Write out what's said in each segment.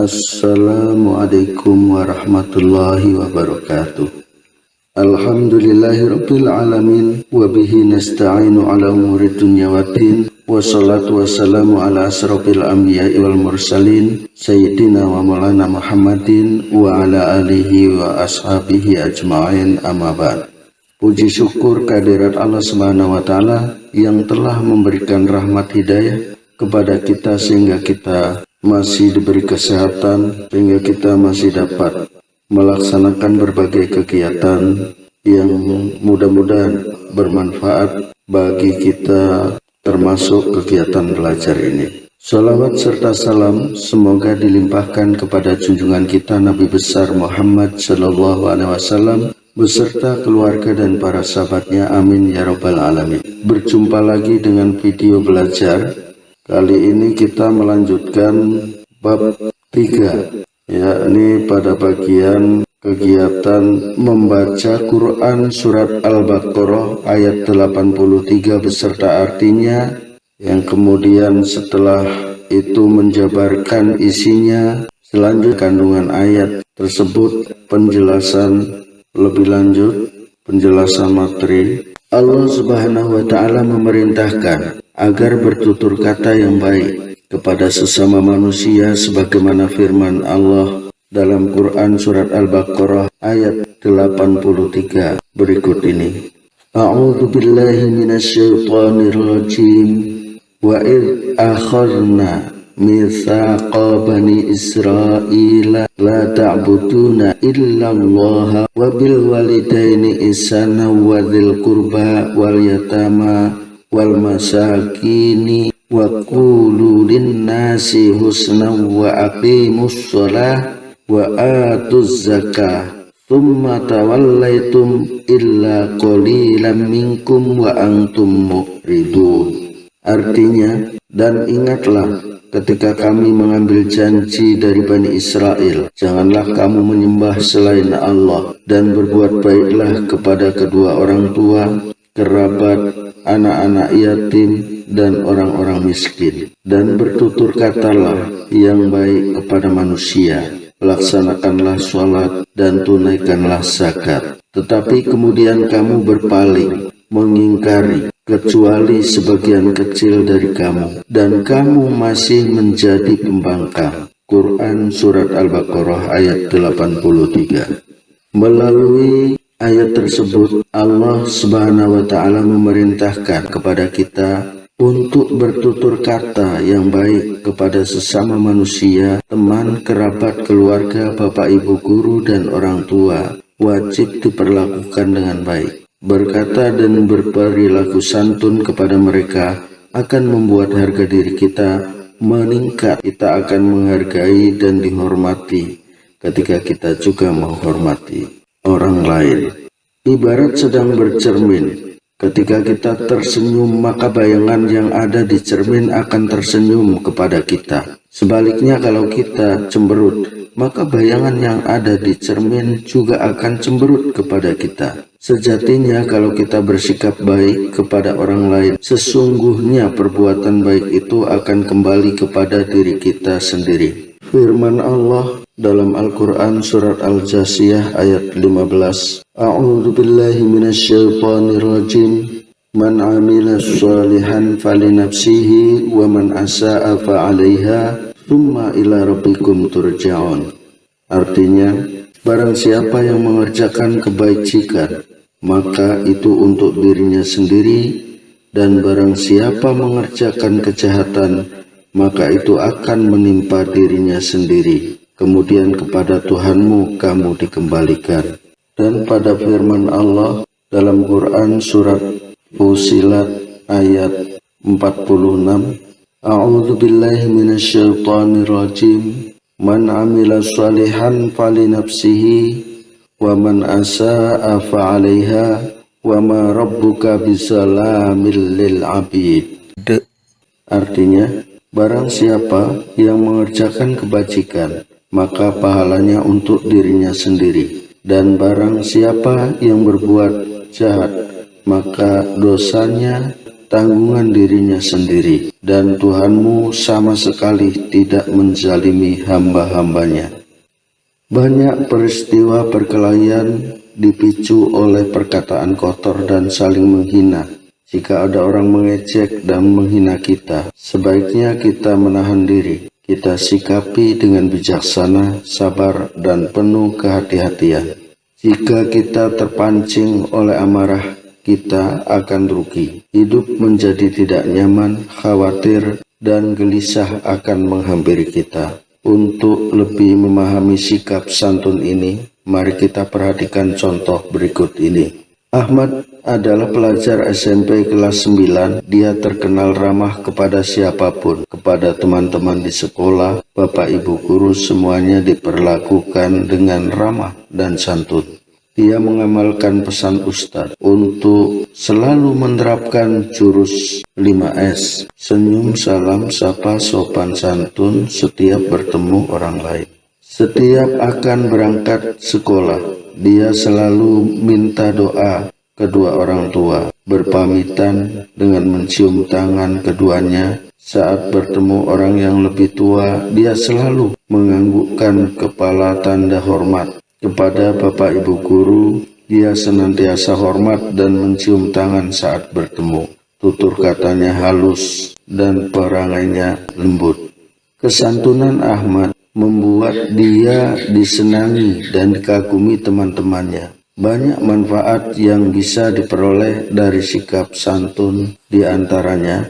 Assalamualaikum warahmatullahi wabarakatuh. Alhamdulillahirabbil alamin wa bihi nasta'inu ala umuri dunya waddin. Wassalatu wassalamu ala asrofil anbiya'i wal mursalin sayyidina wa maulana Muhammadin wa ala alihi wa ashabihi ajma'in, amma ba'd. Puji syukur kehadirat Allah Subhanahu wa taala yang telah memberikan rahmat hidayah kepada kita sehingga kita masih diberi kesehatan, sehingga kita masih dapat melaksanakan berbagai kegiatan yang mudah-mudahan bermanfaat bagi kita, termasuk kegiatan belajar ini. Salawat serta salam semoga dilimpahkan kepada junjungan kita Nabi besar Muhammad Sallallahu Alaihi Wasallam beserta keluarga dan para sahabatnya, amin ya rabbal alamin. Berjumpa lagi dengan video belajar. Kali ini kita melanjutkan bab 3, yakni pada bagian kegiatan membaca Quran surat Al-Baqarah ayat 83 beserta artinya, yang kemudian setelah itu menjabarkan isinya. Selanjutnya kandungan ayat tersebut, penjelasan lebih lanjut, penjelasan materi. Allah Subhanahu wa taala memerintahkan agar bertutur kata yang baik kepada sesama manusia sebagaimana firman Allah dalam Quran surat Al-Baqarah ayat 83 berikut ini. A'udzu billahi minasyaitonir rajim. Wa id akhadna mitsaqa bani Israila la ta'buduna illallah wa bil walidaini ihsana wa dzil qurba wal yatama wal masakini wa qulu linnasi husnan wa aqimus shalah wa atuz zakah thumma tawallaitum illa qalilan minkum wa antum mu'ridun. Artinya, dan ingatlah ketika kami mengambil janji dari Bani Israel, janganlah kamu menyembah selain Allah, dan berbuat baiklah kepada kedua orang tua, kerabat, anak-anak yatim, dan orang-orang miskin. Dan bertutur katalah yang baik kepada manusia, laksanakanlah sholat dan tunaikanlah zakat. Tetapi kemudian kamu berpaling, mengingkari, kecuali sebagian kecil dari kamu, dan kamu masih menjadi pembangkang. Quran surat Al-Baqarah ayat 83. Melalui ayat tersebut, Allah Subhanahu wa taala memerintahkan kepada kita untuk bertutur kata yang baik kepada sesama manusia, teman, kerabat, keluarga, bapak, ibu, guru, dan orang tua. Wajib diperlakukan dengan baik. Berkata dan berperilaku santun kepada mereka akan membuat harga diri kita meningkat. Kita akan menghargai dan dihormati ketika kita juga menghormati orang lain. Ibarat sedang bercermin, ketika kita tersenyum maka bayangan yang ada di cermin akan tersenyum kepada kita. Sebaliknya kalau kita cemberut, maka bayangan yang ada di cermin juga akan cemberut kepada kita. Sejatinya kalau kita bersikap baik kepada orang lain, sesungguhnya perbuatan baik itu akan kembali kepada diri kita sendiri. Firman Allah dalam Al-Quran surat Al-Jasiyah ayat 15. A'udzu billahi minasyaitonir rajim. Man 'amila shalihan falinafsihi wa man asa'a fa'alaiha tsumma ila rabbikum turja'un. Artinya, barang siapa yang mengerjakan kebajikan, maka itu untuk dirinya sendiri, dan barang siapa mengerjakan kejahatan, maka itu akan menimpa dirinya sendiri. Kemudian kepada Tuhanmu kamu dikembalikan. Dan pada firman Allah dalam Quran surat Fussilat ayat 46, A'udzu billahi minasyaitonir rajim. Man 'amila shalihan falinafsihi wa man asa'a fa'alaiha wa ma rabbuka bizalamil lil 'abid. Artinya, barang siapa yang mengerjakan kebajikan, maka pahalanya untuk dirinya sendiri, dan barang siapa yang berbuat jahat, maka dosanya tanggungan dirinya sendiri, dan Tuhanmu sama sekali tidak menzalimi hamba-hambanya. Banyak peristiwa perkelahian dipicu oleh perkataan kotor dan saling menghina. Jika ada orang mengejek dan menghina kita, sebaiknya kita menahan diri. Kita sikapi dengan bijaksana, sabar, dan penuh kehati-hatian. Jika kita terpancing oleh amarah, kita akan rugi. Hidup menjadi tidak nyaman, khawatir, dan gelisah akan menghampiri kita. Untuk lebih memahami sikap santun ini, mari kita perhatikan contoh berikut ini. Ahmad adalah pelajar SMP kelas 9. Dia terkenal ramah kepada siapapun, kepada teman-teman di sekolah, bapak ibu guru, semuanya diperlakukan dengan ramah dan santun. Dia mengamalkan pesan Ustadz untuk selalu menerapkan jurus 5S. Senyum, salam, sapa, sopan, santun setiap bertemu orang lain. Setiap akan berangkat sekolah, dia selalu minta doa kedua orang tua, berpamitan dengan mencium tangan keduanya. Saat bertemu orang yang lebih tua, dia selalu menganggukkan kepala tanda hormat. Kepada bapak ibu guru, dia senantiasa hormat dan mencium tangan saat bertemu. Tutur katanya halus dan perangainya lembut. Kesantunan Ahmad membuat dia disenangi dan dikagumi teman-temannya. Banyak manfaat yang bisa diperoleh dari sikap santun, diantaranya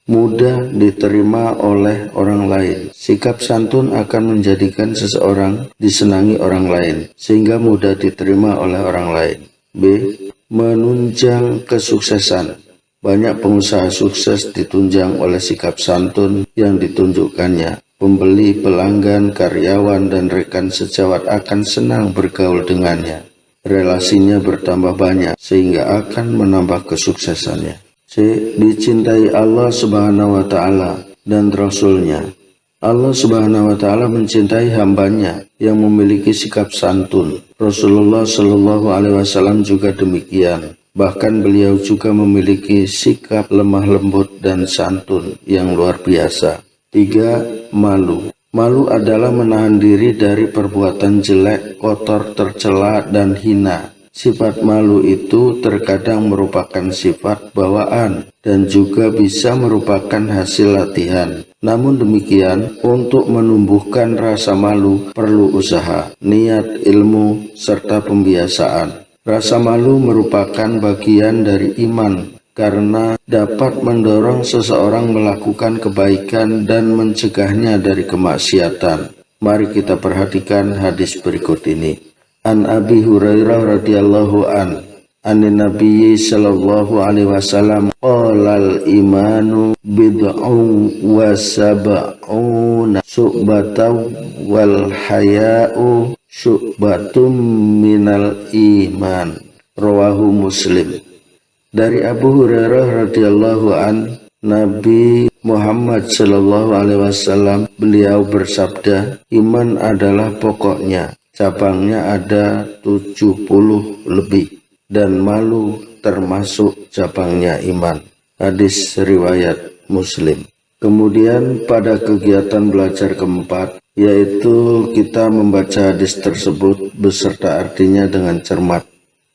mudah diterima oleh orang lain. Sikap santun akan menjadikan seseorang disenangi orang lain, sehingga mudah diterima oleh orang lain. B. Menunjang kesuksesan. Banyak pengusaha sukses ditunjang oleh sikap santun yang ditunjukkannya. Pembeli, pelanggan, karyawan, dan rekan sejawat akan senang bergaul dengannya. Relasinya bertambah banyak, sehingga akan menambah kesuksesannya. C. Dicintai Allah Subhanahu wa Ta'ala dan Rasul-Nya. Allah Subhanahu wa Ta'ala mencintai hambanya yang memiliki sikap santun. Rasulullah Shallallahu Alaihi Wasallam juga demikian. Bahkan beliau juga memiliki sikap lemah lembut dan santun yang luar biasa. 3. Malu. Malu adalah menahan diri dari perbuatan jelek, kotor, tercela, dan hina. Sifat malu itu terkadang merupakan sifat bawaan dan juga bisa merupakan hasil latihan. Namun demikian, untuk menumbuhkan rasa malu perlu usaha, niat, ilmu, serta pembiasaan. Rasa malu merupakan bagian dari iman karena dapat mendorong seseorang melakukan kebaikan dan mencegahnya dari kemaksiatan. Mari kita perhatikan hadis berikut ini. An Abi Hurairah radhiyallahu anin Nabi sallallahu alaihi wasallam qalal imanu bid'un wa sab'una syu'batan wal haya'u syu'batum minal iman. Rawahu Muslim. Dari Abu Hurairah radhiyallahu Nabi Muhammad sallallahu alaihi wasallam beliau bersabda, iman adalah pokoknya. Cabangnya ada 70 lebih, dan malu termasuk cabangnya iman. Hadis riwayat Muslim. Kemudian pada kegiatan belajar keempat, yaitu kita membaca hadis tersebut beserta artinya dengan cermat,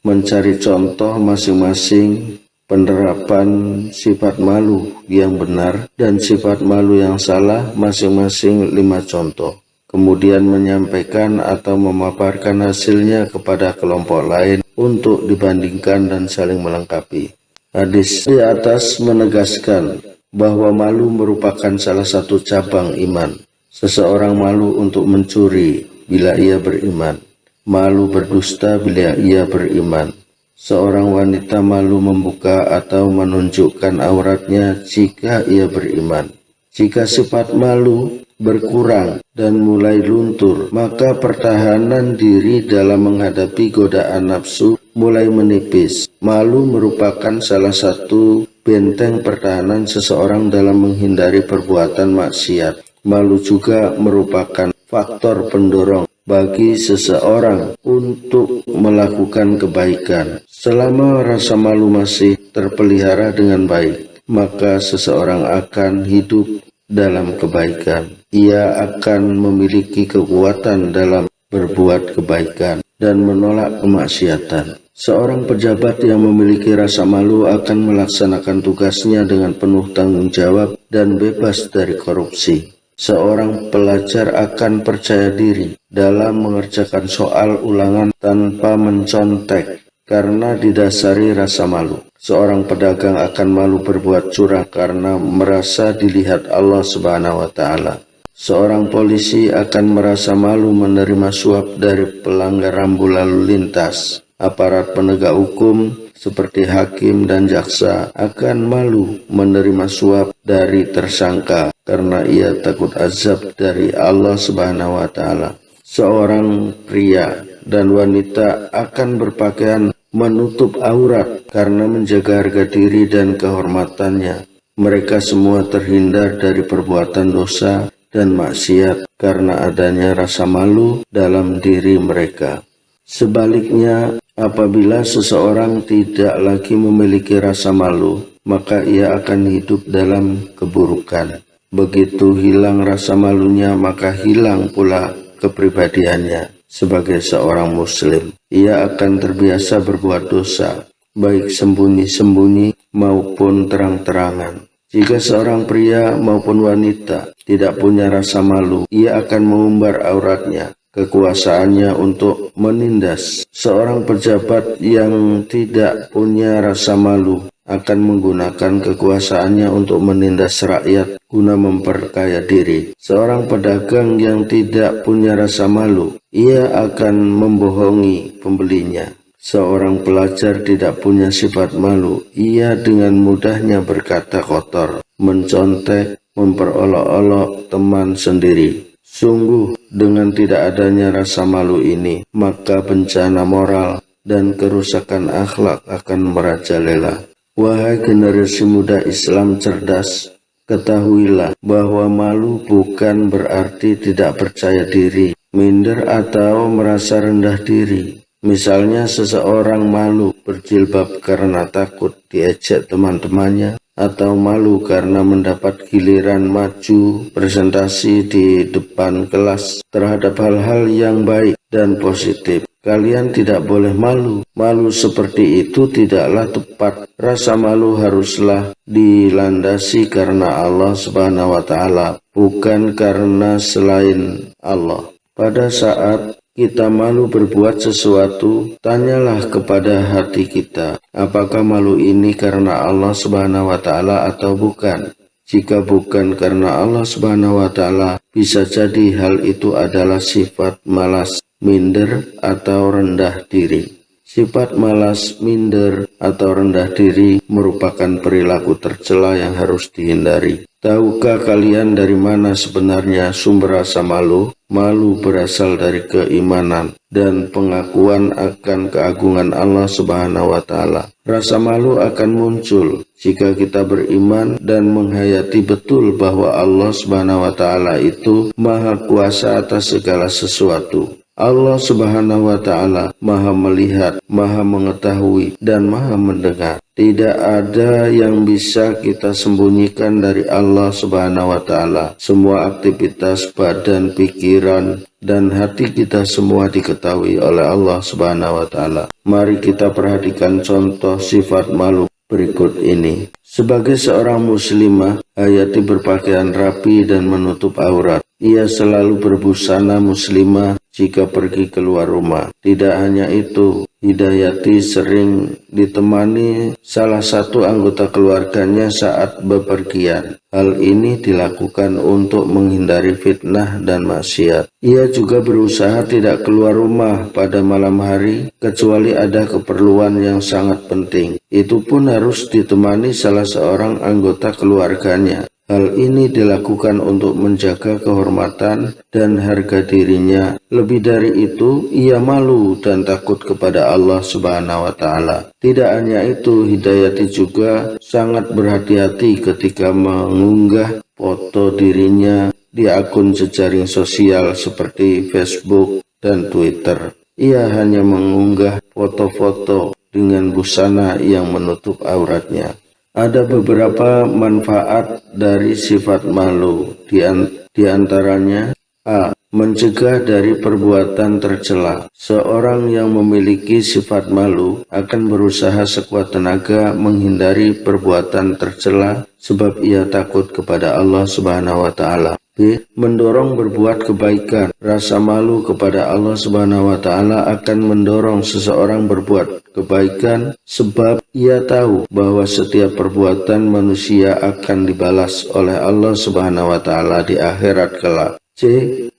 mencari contoh masing-masing penerapan sifat malu yang benar dan sifat malu yang salah masing-masing 5 contoh. Kemudian menyampaikan atau memaparkan hasilnya kepada kelompok lain untuk dibandingkan dan saling melengkapi. Hadis di atas menegaskan bahwa malu merupakan salah satu cabang iman. Seseorang malu untuk mencuri bila ia beriman, malu berdusta bila ia beriman. Seorang wanita malu membuka atau menunjukkan auratnya jika ia beriman. Jika sifat malu berkurang dan mulai luntur, maka pertahanan diri dalam menghadapi godaan nafsu mulai menipis. Malu merupakan salah satu benteng pertahanan seseorang dalam menghindari perbuatan maksiat. Malu juga merupakan faktor pendorong bagi seseorang untuk melakukan kebaikan. Selama rasa malu masih terpelihara dengan baik, maka seseorang akan hidup dalam kebaikan. Ia akan memiliki kekuatan dalam berbuat kebaikan dan menolak kemaksiatan. Seorang pejabat yang memiliki rasa malu akan melaksanakan tugasnya dengan penuh tanggung jawab dan bebas dari korupsi. Seorang pelajar akan percaya diri dalam mengerjakan soal ulangan tanpa mencontek karena didasari rasa malu. Seorang pedagang akan malu berbuat curang karena merasa dilihat Allah Subhanahu wa Ta'ala. Seorang polisi akan merasa malu menerima suap dari pelanggar rambu lalu lintas. Aparat penegak hukum seperti hakim dan jaksa akan malu menerima suap dari tersangka karena ia takut azab dari Allah Subhanahu wa Ta'ala. Seorang pria dan wanita akan berpakaian menutup aurat karena menjaga harga diri dan kehormatannya. Mereka semua terhindar dari perbuatan dosa dan maksiat karena adanya rasa malu dalam diri mereka. Sebaliknya, apabila seseorang tidak lagi memiliki rasa malu, maka ia akan hidup dalam keburukan. Begitu hilang rasa malunya, maka hilang pula kepribadiannya sebagai seorang muslim. Ia akan terbiasa berbuat dosa, baik sembunyi-sembunyi maupun terang-terangan. Jika seorang pria maupun wanita tidak punya rasa malu, ia akan mengumbar auratnya, kekuasaannya untuk menindas. Seorang pejabat yang tidak punya rasa malu akan menggunakan kekuasaannya untuk menindas rakyat guna memperkaya diri. Seorang pedagang yang tidak punya rasa malu, ia akan membohongi pembelinya. Seorang pelajar tidak punya sifat malu, ia dengan mudahnya berkata kotor, mencontek, memperolok-olok teman sendiri. Sungguh, dengan tidak adanya rasa malu ini, maka bencana moral dan kerusakan akhlak akan merajalela. Wahai generasi muda Islam cerdas, ketahuilah bahwa malu bukan berarti tidak percaya diri, minder atau merasa rendah diri. Misalnya seseorang malu berjilbab karena takut diejek teman-temannya, atau malu karena mendapat giliran maju presentasi di depan kelas terhadap hal-hal yang baik dan positif. Kalian tidak boleh malu. Malu seperti itu tidaklah tepat. Rasa malu haruslah dilandasi karena Allah Subhanahu wa Ta'ala, bukan karena selain Allah. Pada saat kita malu berbuat sesuatu, tanyalah kepada hati kita, apakah malu ini karena Allah Subhanahu wa Ta'ala atau bukan? Jika bukan karena Allah Subhanahu wa Ta'ala, bisa jadi hal itu adalah sifat malas, minder, atau rendah diri. Sifat malas, minder, atau rendah diri merupakan perilaku tercela yang harus dihindari. Tahukah kalian dari mana sebenarnya sumber rasa malu? Malu berasal dari keimanan dan pengakuan akan keagungan Allah Subhanahu wa Ta'ala. Rasa malu akan muncul jika kita beriman dan menghayati betul bahwa Allah Subhanahu wa Ta'ala itu Maha Kuasa atas segala sesuatu. Allah Subhanahu wa Ta'ala Maha melihat, Maha mengetahui, dan Maha mendengar. Tidak ada yang bisa kita sembunyikan dari Allah Subhanahu wa Ta'ala. Semua aktivitas badan, pikiran, dan hati kita semua diketahui oleh Allah Subhanahu wa Ta'ala. Mari kita perhatikan contoh sifat malu berikut ini. Sebagai seorang muslimah, Hayati berpakaian rapi dan menutup aurat. Ia selalu berbusana muslimah jika pergi keluar rumah. Tidak hanya itu, Hidayati sering ditemani salah satu anggota keluarganya saat bepergian. Hal ini dilakukan untuk menghindari fitnah dan maksiat. Ia juga berusaha tidak keluar rumah pada malam hari kecuali ada keperluan yang sangat penting. Itu pun harus ditemani salah seorang anggota keluarganya. Hal ini dilakukan untuk menjaga kehormatan dan harga dirinya. Lebih dari itu, ia malu dan takut kepada Allah Subhanahu wa Ta'ala. Tidak hanya itu, Hidayati juga sangat berhati-hati ketika mengunggah foto dirinya di akun jejaring sosial seperti Facebook, dan Twitter. Ia hanya mengunggah foto-foto dengan busana yang menutup auratnya. Ada beberapa manfaat dari sifat malu, di antaranya A. Mencegah dari perbuatan tercela. Seorang yang memiliki sifat malu akan berusaha sekuat tenaga menghindari perbuatan tercela sebab ia takut kepada Allah Subhanahu wa Ta'ala. B. Mendorong berbuat kebaikan. Rasa malu kepada Allah Subhanahu wa Ta'ala akan mendorong seseorang berbuat kebaikan sebab ia tahu bahwa setiap perbuatan manusia akan dibalas oleh Allah Subhanahu wa Ta'ala di akhirat kelak. C.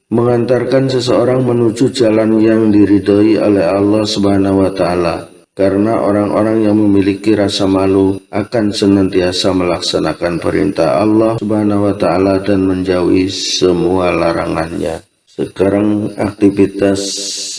Mengantarkan seseorang menuju jalan yang diridhoi oleh Allah Subhanahu wa Ta'ala. Karena orang-orang yang memiliki rasa malu akan senantiasa melaksanakan perintah Allah Subhanahu wa Ta'ala dan menjauhi semua larangannya. Sekarang aktivitas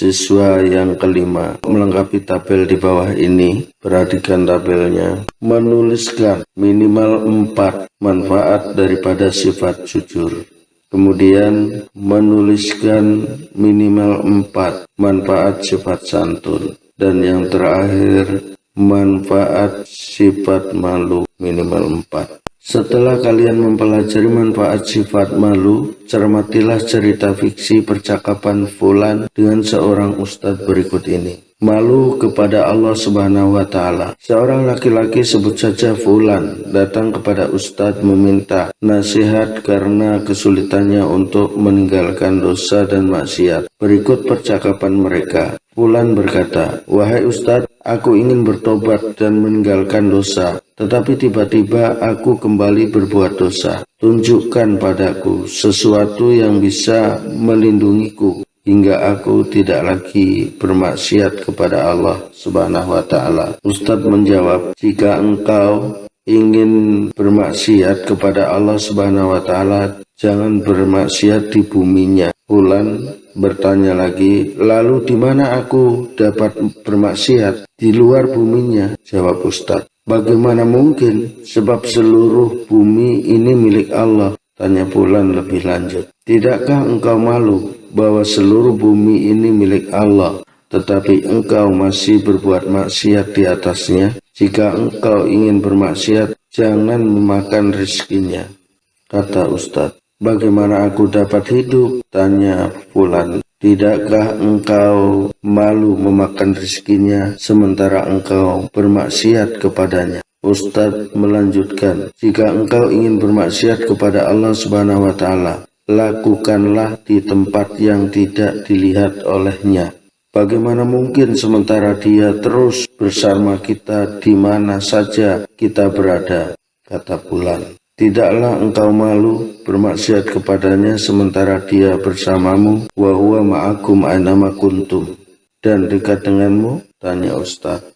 siswa yang kelima, melengkapi tabel di bawah ini. Perhatikan tabelnya. Menuliskan minimal 4 manfaat daripada sifat jujur. Kemudian menuliskan minimal 4 manfaat sifat santun. Dan yang terakhir, manfaat sifat malu minimal 4. Setelah kalian mempelajari manfaat sifat malu, cermatilah cerita fiksi percakapan Fulan dengan seorang ustadz berikut ini. Malu kepada Allah Subhanahu wa Ta'ala. Seorang laki-laki, sebut saja Fulan, datang kepada ustadz meminta nasihat karena kesulitannya untuk meninggalkan dosa dan maksiat. Berikut percakapan mereka. Fulan berkata, "Wahai ustadz, aku ingin bertobat dan meninggalkan dosa, tetapi tiba-tiba aku kembali berbuat dosa. Tunjukkan padaku sesuatu yang bisa melindungiku hingga aku tidak lagi bermaksiat kepada Allah Subhanahu wa Ta'ala." Ustadz menjawab, "Jika engkau ingin bermaksiat kepada Allah Subhanahu wa Ta'ala, jangan bermaksiat di buminya." Fulan bertanya lagi, "Lalu di mana aku dapat bermaksiat?" "Di luar buminya," jawab Ustadz. "Bagaimana mungkin? Sebab seluruh bumi ini milik Allah." Tanya Fulan lebih lanjut, "Tidakkah engkau malu bahwa seluruh bumi ini milik Allah, tetapi engkau masih berbuat maksiat di atasnya? Jika engkau ingin bermaksiat, jangan memakan rezekinya." Kata Ustadz, "Bagaimana aku dapat hidup?" Tanya Fulan. "Tidakkah engkau malu memakan rezekinya sementara engkau bermaksiat kepadanya?" Ustadz melanjutkan, "Jika engkau ingin bermaksiat kepada Allah Subhanahu wa Ta'ala, lakukanlah di tempat yang tidak dilihat olehnya. Bagaimana mungkin sementara dia terus bersama kita di mana saja kita berada?" Kata Fulan, "Tidaklah engkau malu bermaksiat kepadanya sementara dia bersamamu, wa huwa ma'akum ainama kuntum, dan dekat denganmu?" Tanya Ustadz.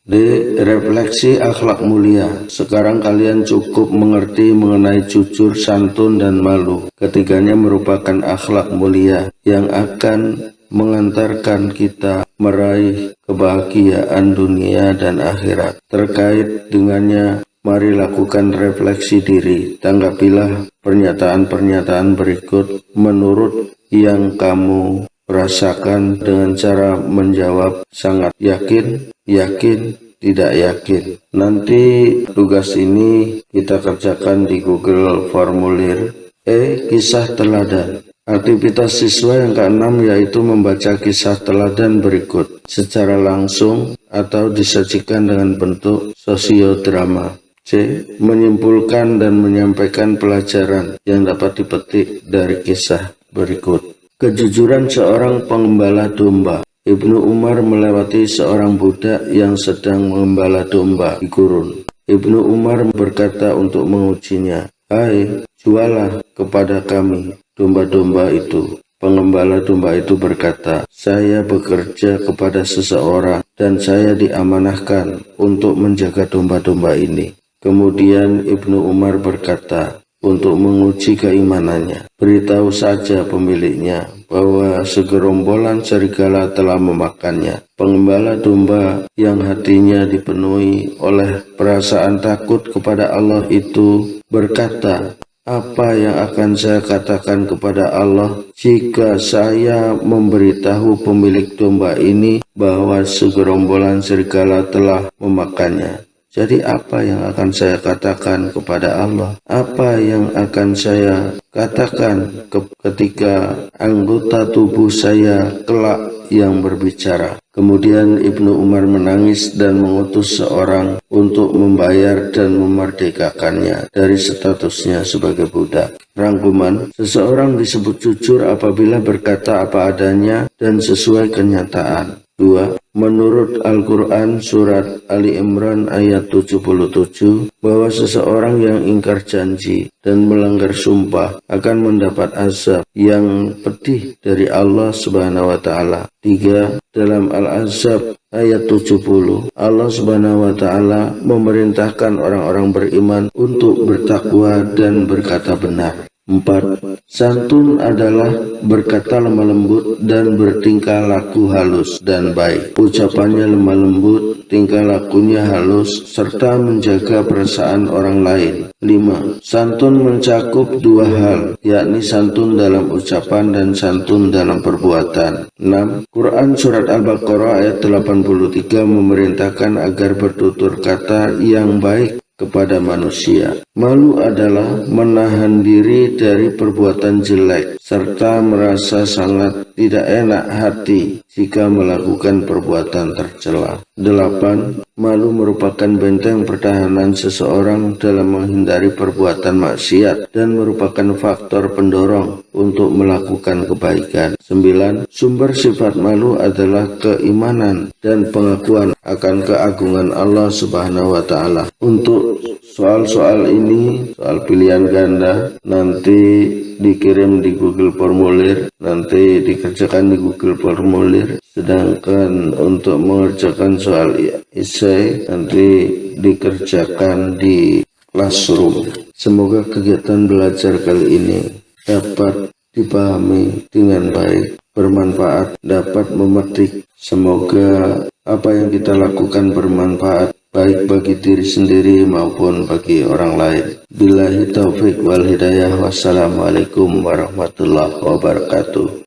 D. Refleksi akhlak mulia. Sekarang kalian cukup mengerti mengenai jujur, santun, dan malu. Ketiganya merupakan akhlak mulia yang akan mengantarkan kita meraih kebahagiaan dunia dan akhirat. Terkait dengannya, mari lakukan refleksi diri. Tanggapilah pernyataan-pernyataan berikut menurut yang kamu rasakan dengan cara menjawab sangat yakin, yakin, tidak yakin. Nanti tugas ini kita kerjakan di Google Formulir. E. Kisah teladan. Aktivitas siswa yang keenam yaitu membaca kisah teladan berikut secara langsung atau disajikan dengan bentuk sosiodrama. C. Menyimpulkan dan menyampaikan pelajaran yang dapat dipetik dari kisah berikut. Kejujuran seorang pengembala domba. Ibnu Umar melewati seorang budak yang sedang mengembala domba di gurun. Ibnu Umar berkata untuk mengujinya, "Hai, jualah kepada kami domba-domba itu." Pengembala domba itu berkata, "Saya bekerja kepada seseorang dan saya diamanahkan untuk menjaga domba-domba ini." Kemudian Ibnu Umar berkata, untuk menguji keimanannya, "Beritahu saja pemiliknya bahwa segerombolan serigala telah memakannya." Pengembala domba yang hatinya dipenuhi oleh perasaan takut kepada Allah itu berkata, apa yang akan saya katakan kepada Allah jika saya memberitahu pemilik domba ini bahwa segerombolan serigala telah memakannya? Jadi apa yang akan saya katakan kepada Allah? Apa yang akan saya katakan ketika anggota tubuh saya kelak yang berbicara? Kemudian Ibnu Umar menangis dan mengutus seorang untuk membayar dan memerdekakannya dari statusnya sebagai budak. Rangkuman, seseorang disebut jujur apabila berkata apa adanya dan sesuai kenyataan. 2. Menurut Al-Quran surat Ali Imran ayat 77 bahwa seseorang yang ingkar janji dan melanggar sumpah akan mendapat azab yang pedih dari Allah Subhanahu wa taala. 3. Dalam Al-Ahzab ayat 70, Allah Subhanahu wa taala memerintahkan orang-orang beriman untuk bertakwa dan berkata benar. 4. Santun adalah berkata lemah lembut dan bertingkah laku halus dan baik. Ucapannya lemah lembut, tingkah lakunya halus, serta menjaga perasaan orang lain. 5. Santun mencakup dua hal, yakni santun dalam ucapan dan santun dalam perbuatan. 6. Quran Surat Al-Baqarah ayat 83 memerintahkan agar bertutur kata yang baik kepada manusia. Malu adalah menahan diri dari perbuatan jelek serta merasa sangat tidak enak hati jika melakukan perbuatan tercela. 8. Malu merupakan benteng pertahanan seseorang dalam menghindari perbuatan maksiat dan merupakan faktor pendorong untuk melakukan kebaikan. 9. Sumber sifat malu adalah keimanan dan pengakuan akan keagungan Allah Subhanahu wa taala. Untuk soal-soal ini, soal pilihan ganda, nanti dikirim di Google Formulir, nanti dikerjakan di Google Formulir. Sedangkan untuk mengerjakan soal esai nanti dikerjakan di Classroom. Semoga kegiatan belajar kali ini dapat dipahami dengan baik, bermanfaat, dapat memetik. Semoga apa yang kita lakukan bermanfaat baik bagi diri sendiri maupun bagi orang lain. Billahi taufik wal hidayah. Wassalamualaikum warahmatullahi wabarakatuh.